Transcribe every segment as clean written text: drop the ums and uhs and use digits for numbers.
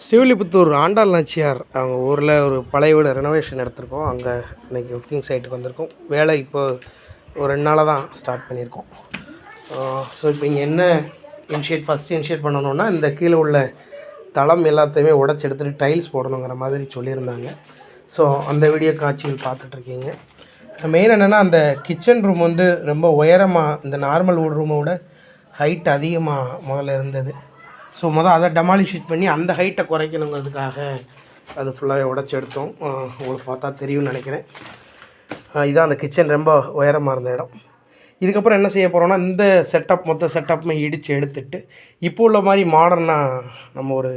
ஸ்ரீவில்லிபுத்தூர் ஆண்டாள் நாச்சியார் அவங்க ஊரில் ஒரு பழைய வீடு ரெனோவேஷன் எடுத்திருக்கோம். அங்கே இன்றைக்கி புக்கிங் சைட்டுக்கு வந்திருக்கோம். வேலை இப்போ ஒரு 2 நாளாக தான் ஸ்டார்ட் பண்ணியிருக்கோம். ஸோ இப்போ இங்கே என்ன ஃபஸ்ட்டு இனிஷியேட் பண்ணணுன்னா, இந்த கீழே உள்ள தளம் எல்லாத்தையுமே உடச்சி எடுத்துகிட்டு டைல்ஸ் போடணுங்கிற மாதிரி சொல்லியிருந்தாங்க. ஸோ அந்த வீடியோ காட்சிகள் பார்த்துட்ருக்கீங்க. மெயின் என்னென்னா, அந்த கிச்சன் ரூம் வந்து ரொம்ப உயரமாக இந்த நார்மல் வுட் ரூமை விட ஹைட் அதிகமாக முதல்ல இருந்தது. ஸோ அதை டெமாலிஷ் பண்ணி அந்த ஹைட்டை குறைக்கணுங்கிறதுக்காக அது ஃபுல்லாகவே உடச்சி எடுத்தோம். உங்களுக்கு பார்த்தா தெரியும்னு நினைக்கிறேன். இதுதான் அந்த கிச்சன் ரொம்ப உயரமாக இருந்த இடம். இதுக்கப்புறம் என்ன செய்ய போகிறோன்னா, இந்த மொத்த செட்டப்புமே இடித்து எடுத்துட்டு இப்போ உள்ள மாதிரி மாடர்னாக நம்ம ஒரு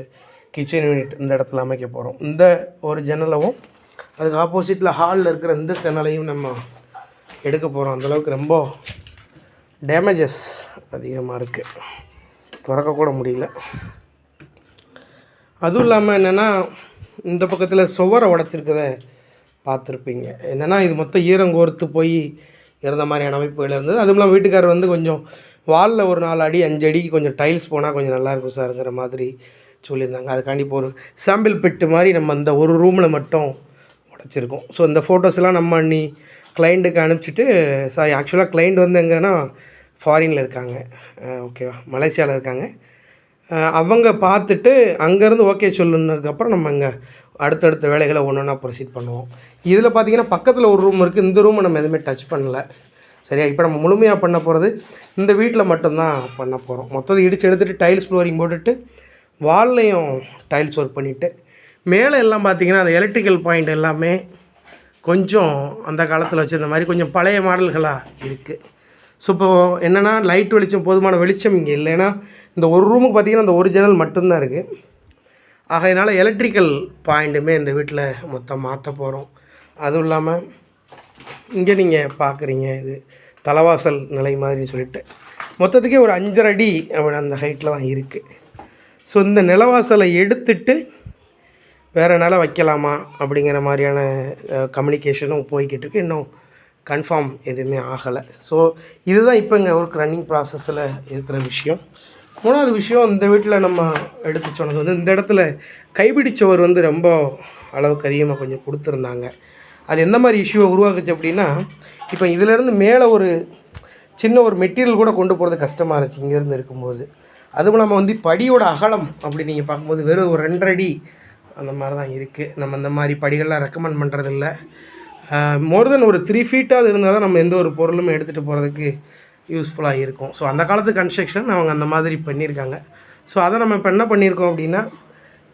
கிச்சன் யூனிட் இந்த இடத்துல அமைக்க போகிறோம். இந்த ஒரு ஜன்னலவும் அதுக்கு ஆப்போசிட்டில் ஹாலில் இருக்கிற இந்த ஜன்னலையும் நம்ம எடுக்க போகிறோம். அந்தளவுக்கு ரொம்ப டேமேஜஸ் அதிகமாக இருக்குது, திறக்கக்கூட முடியல. அதுவும் இல்லாமல் என்னென்னா, இந்த பக்கத்தில் சுவரை உடச்சிருக்கத பார்த்துருப்பீங்க. என்னென்னா, இது மொத்தம் ஈரங்கோர்த்து போய் இருந்த மாதிரியான அமைப்புகள் இருந்தது. அதுவும் இல்லாமல் வீட்டுக்காரர் வந்து கொஞ்சம் வாலில் ஒரு 4 அடி 5 அடிக்கு கொஞ்சம் டைல்ஸ் போனால் கொஞ்சம் நல்லாயிருக்கும் சாருங்கிற மாதிரி சொல்லியிருந்தாங்க. அதுக்காண்டி இப்போ ஒரு சாம்பிள் பெட்டு மாதிரி நம்ம அந்த ஒரு ரூமில் மட்டும் உடச்சிருக்கோம். ஸோ இந்த ஃபோட்டோஸ்லாம் நம்ம அன்னி கிளைண்ட்டுக்கு அனுப்பிச்சிட்டு, ஆக்சுவலாக கிளைண்ட் வந்து எங்கன்னா ஃபாரினில் இருக்காங்க, ஓகேவா, மலேசியாவில் இருக்காங்க. அவங்க பார்த்துட்டு அங்கேருந்து ஓகே சொல்லுனதுக்கப்புறம் நம்ம இங்கே அடுத்தடுத்த வேலைகளை ஒன்று ஒன்றா ப்ரொசீட் பண்ணுவோம். இதில் பார்த்திங்கன்னா பக்கத்தில் ஒரு ரூம் இருக்குது. இந்த ரூமை நம்ம எதுவுமே டச் பண்ணல. சரியா, இப்போ நம்ம முழுமையாக பண்ண போகிறது இந்த வீட்டில் மட்டும்தான் பண்ண போகிறோம். மொத்தத்தை இடித்து எடுத்துகிட்டு டைல்ஸ் ஃப்ளோரிங் போட்டுட்டு வால்லையும் டைல்ஸ் ஒர்க் பண்ணிவிட்டு மேலே எல்லாம் பார்த்திங்கன்னா அந்த எலக்ட்ரிக்கல் பாயிண்ட் எல்லாமே கொஞ்சம் அந்த காலத்தில் வச்சுருந்த மாதிரி கொஞ்சம் பழைய மாடல்களாக இருக்குது. ஸோ இப்போது என்னென்னா, லைட் வெளிச்சம் போதுமான வெளிச்சம் இங்கே இல்லை. ஏன்னா இந்த ஒரு ரூமுக்கு பார்த்திங்கன்னா அந்த ஒரு ஜன்னல் மட்டும்தான் இருக்குது. ஆகையினால எலக்ட்ரிக்கல் பாயிண்ட்டுமே இந்த வீட்டில் மொத்தம் மாற்ற போகிறோம். அதுவும் இல்லாமல் இங்கே நீங்கள் பார்க்குறீங்க, இது தலைவாசல் நிலை மாதிரின்னு சொல்லிட்டு மொத்தத்துக்கே ஒரு 5.5 அடி அந்த ஹைட்டில் தான் இருக்குது. ஸோ இந்த நிலவாசலை எடுத்துட்டு வேறு நில வைக்கலாமா அப்படிங்கிற மாதிரியான கம்யூனிகேஷனும் போய்கிட்டு இருக்குது. இன்னும் கன்ஃபார்ம் எதுவுமே ஆகலை. ஸோ இதுதான் இப்போ இங்கே ஒரு ரன்னிங் ப்ராசஸில் இருக்கிற விஷயம். 3வது விஷயம், இந்த வீட்டில் நம்ம எடுத்து சொன்னது வந்து, இந்த இடத்துல கைப்பிடிச்சவர் வந்து ரொம்ப அளவுக்கு அதிகமாக கொஞ்சம் கொடுத்துருந்தாங்க. அது எந்த மாதிரி இஷ்யூவை உருவாக்குச்சு அப்படின்னா, இப்போ இதிலேருந்து மேலே ஒரு சின்ன ஒரு மெட்டீரியல் கூட கொண்டு போகிறது கஷ்டமாக இருந்துச்சு இங்கேருந்து இருக்கும்போது. அதுவும் நம்ம வந்து படியோட அகலம் அப்படி நீங்கள் பார்க்கும்போது வெறும் ஒரு 2.5 அடி அந்த மாதிரி தான் இருக்குது. நம்ம இந்த மாதிரி படிகள்லாம் ரெக்கமெண்ட் பண்ணுறதில்ல. மோர் தென் ஒரு 3 ஃபீட்டாவது இருந்தால் தான் நம்ம எந்த ஒரு பொருளுமே எடுத்துகிட்டு போகிறதுக்கு யூஸ்ஃபுல்லாக இருக்கும். ஸோ அந்த காலத்து கன்ஸ்ட்ரக்ஷன் அவங்க அந்த மாதிரி பண்ணியிருக்காங்க. ஸோ அதை நம்ம இப்போ என்ன பண்ணியிருக்கோம் அப்படின்னா,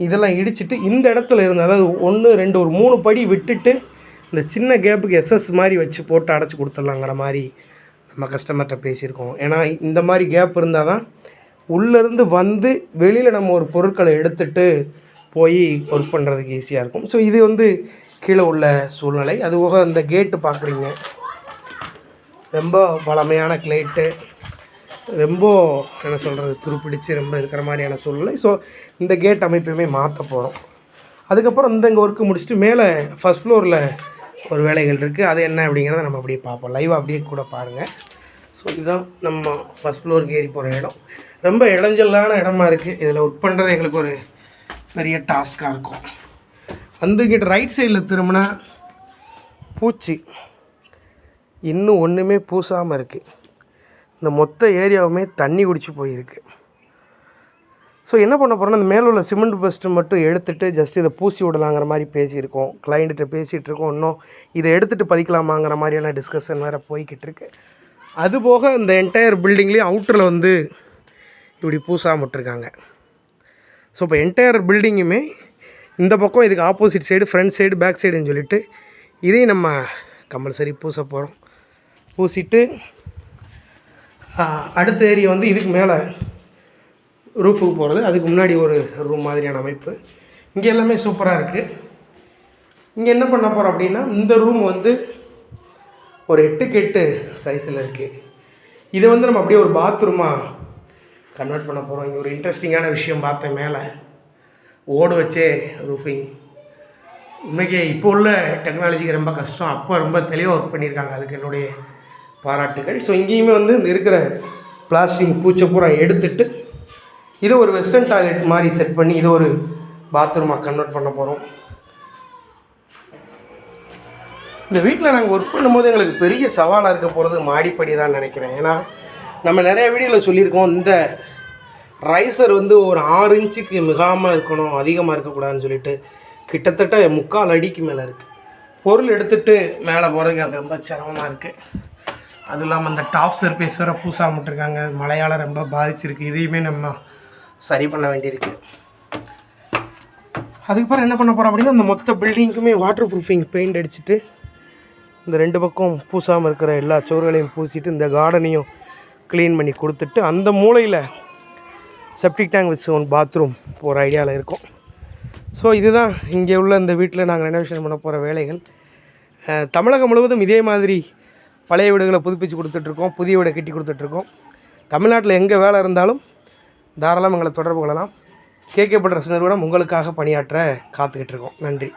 இதெல்லாம் இடிச்சிட்டு இந்த இடத்துல இருந்து, அதாவது 1 2 ஒரு 3 படி விட்டுட்டு இந்த சின்ன கேப்புக்கு எஸ்எஸ் மாதிரி வச்சு போட்டு அடைச்சி கொடுத்துடலாங்கிற மாதிரி நம்ம கஸ்டமர்கிட்ட பேசியிருக்கோம். ஏன்னா இந்த மாதிரி கேப் இருந்தால் தான் உள்ளேருந்து வந்து வெளியில் நம்ம ஒரு பொருட்களை எடுத்துகிட்டு போய் ஒர்க் பண்ணுறதுக்கு ஈஸியாக இருக்கும். ஸோ இது வந்து கீழே உள்ள சூழ்நிலை. அதுபோக இந்த கேட்டு பார்க்குறீங்க, ரொம்ப பழமையான கிளேட்டு, ரொம்ப என்ன சொல்கிறது, துருப்பிடிச்சு ரொம்ப இருக்கிற மாதிரியான சூழ்நிலை. ஸோ இந்த கேட் அமைப்பையுமே மாற்ற போகிறோம். அதுக்கப்புறம் இங்கே ஒர்க்கு முடிச்சுட்டு மேலே ஃபஸ்ட் ஃப்ளோரில் ஒரு வேலைகள் இருக்குது. அது என்ன அப்படிங்கிறத நம்ம அப்படியே பார்ப்போம். லைவாக அப்படியே கூட பாருங்கள். ஸோ இதுதான் நம்ம ஃபஸ்ட் ஃப்ளோருக்கு ஏறி போகிற இடம். ரொம்ப இடைஞ்சலான இடமா இருக்குது. இதில் ஒர்க் பண்ணுறது எங்களுக்கு ஒரு பெரிய டாஸ்க்காக இருக்கும். வந்துக்கிட்ட ரைட் சைடில் திரும்பினா பூச்சி இன்னும் ஒன்றுமே பூசாமல் இருக்குது. இந்த மொத்த ஏரியாவுமே தண்ணி குடிச்சு போயிருக்கு. ஸோ என்ன பண்ண போகிறோன்னா, இந்த மேலே உள்ள சிமெண்ட் பஸ்ட்டு மட்டும் எடுத்துகிட்டு ஜஸ்ட் இதை பூசி விடலாங்கிற மாதிரி பேசியிருக்கோம். கிளைண்ட்டு பேசிகிட்டு இருக்கோம். இன்னும் இதை எடுத்துகிட்டு பதிக்கலாமாங்கிற மாதிரியான டிஸ்கஷன் வேறு போய்கிட்டு இருக்கு. அதுபோக இந்த என்டையர் பில்டிங்லேயும் அவுட்டரில் வந்து இப்படி பூசாமல் விட்டுருக்காங்க. ஸோ இப்போ என்டையர் பில்டிங்குமே இந்த பக்கம் இதுக்கு opposite side, front side, back சைடுன்னு சொல்லிவிட்டு இதையும் நம்ம கம்பல்சரி பூச போகிறோம். பூசிட்டு அடுத்த ஏரியா வந்து இதுக்கு மேலே ரூஃபுக்கு போகிறது. அதுக்கு முன்னாடி ஒரு ரூம் மாதிரியான அமைப்பு. இங்கே எல்லாமே சூப்பராக இருக்குது. இங்கே என்ன பண்ண போகிறோம் அப்படின்னா, இந்த ரூம் வந்து ஒரு 8க்கு 8 சைஸில் இருக்குது. இதை வந்து நம்ம அப்படியே ஒரு பாத்ரூமாக கன்வெர்ட் பண்ண போகிறோம். இங்கே ஒரு இன்ட்ரெஸ்டிங்கான விஷயம் பார்த்தேன். மேலே ஓடு வச்சே ரூஃபிங். உண்மைக்கே இப்போ உள்ள டெக்னாலஜிக்கு ரொம்ப கஷ்டம். அப்போ ரொம்ப தெளிவாக ஒர்க் பண்ணியிருக்காங்க. அதுக்கு என்னுடைய பாராட்டுகள். ஸோ இங்கேயுமே வந்து இருக்கிற பிளாஸ்டிக் பூச்சை பூரா எடுத்துட்டு இதை ஒரு வெஸ்டர்ன் டாய்லெட் மாதிரி செட் பண்ணி, இது ஒரு பாத்ரூமாக கன்வெர்ட் பண்ண போகிறோம். இந்த வீட்டில் நாங்கள் ஒர்க் பண்ணும்போது எங்களுக்கு பெரிய சவாலாக இருக்க போகிறது மாடிப்படி தான் நினைக்கிறேன். ஏன்னா நம்ம நிறைய வீடியோவில் சொல்லியிருக்கோம், இந்த ரைசர் வந்து ஒரு 6 இன்ச்சுக்கு மிகாமல் இருக்கணும், அதிகமாக இருக்கக்கூடாதுன்னு சொல்லிட்டு. கிட்டத்தட்ட 3/4 அடிக்கு மேலே இருக்குது. பொருள் எடுத்துகிட்டு மேலே போகிறதுக்கு அது ரொம்ப சிரமமாக இருக்குது. அதுவும் இல்லாமல் அந்த டாப் சர்ஃபேஸ் வேறு பூசா விட்டுருக்காங்க, மழையால் ரொம்ப பாதிச்சிருக்கு. இதையுமே நம்ம சரி பண்ண வேண்டியிருக்கு. அதுக்கப்புறம் என்ன பண்ண போகிறோம் அப்படின்னா, அந்த மொத்த பில்டிங்க்குமே வாட்டர் ப்ரூஃபிங் பெயிண்ட் அடிச்சுட்டு இந்த 2 பக்கம் பூசாமல் இருக்கிற எல்லா சுவர்களையும் பூசிட்டு இந்த கார்டனையும் க்ளீன் பண்ணி கொடுத்துட்டு அந்த மூலையில் செப்டிக் டேங்க் வச்சு ஒன் பாத்ரூம் போகிற ஐடியாவில் இருக்கும். ஸோ இதுதான் இங்கே உள்ள இந்த வீட்டில் நாங்கள் ரெனோவேஷன் பண்ண போகிற வேலைகள். தமிழகம் முழுவதும் இதே மாதிரி பழைய வீடுகளை புதுப்பிச்சு கொடுத்துட்ருக்கோம், புதிய வீடை கட்டி கொடுத்துட்ருக்கோம். தமிழ்நாட்டில் எங்கே வேலை இருந்தாலும் தாராளமாக எங்களை தொடர்பு கொள்ளலாம். கேகே பில்டர்ஸ் நிறுவனம் உங்களுக்காக பணியாற்ற காத்துக்கிட்டு இருக்கோம். நன்றி.